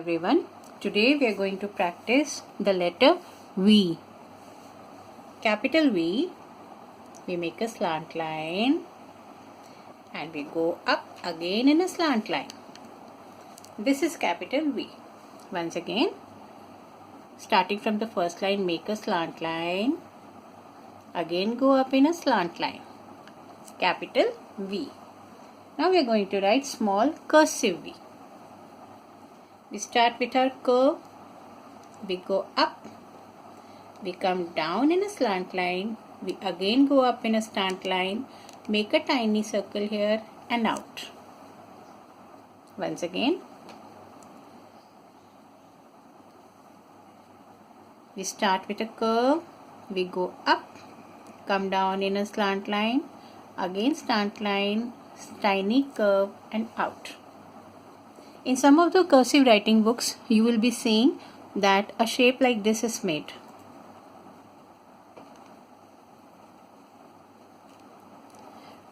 everyone. Today we are going to practice the letter V. Capital V, we make a slant line and we go up again in a slant line. This is capital V. Once again, starting from the first line, make a slant line, again go up in a slant line. Capital V. Now we are going to write small cursive V. We start with our curve, we go up, we come down in a slant line, we again go up in a slant line, make a tiny circle here and out. Once again, we start with a curve, we go up, come down in a slant line, again slant line, tiny curve and out. In some of the cursive writing books, you will be seeing that a shape like this is made.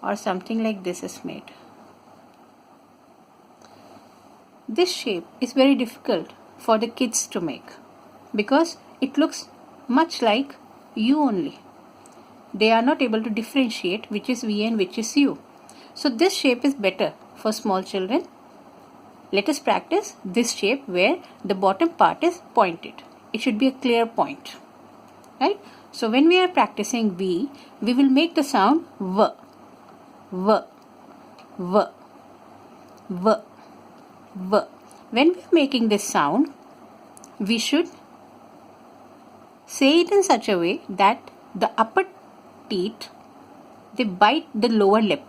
Or something like this is made. This shape is very difficult for the kids to make because it looks much like U only. They are not able to differentiate which is V and which is U. So this shape is better for small children. Let us practice this shape where the bottom part is pointed. It should be a clear point. Right? So when we are practicing V, we will make the sound V. V. V. V. V. When we are making this sound, we should say it in such a way that the upper teeth, they bite the lower lip.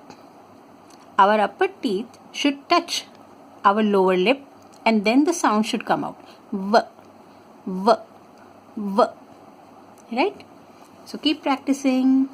Our upper teeth should touch our lower lip and then the sound should come out. V, V, V. Right? So keep practicing.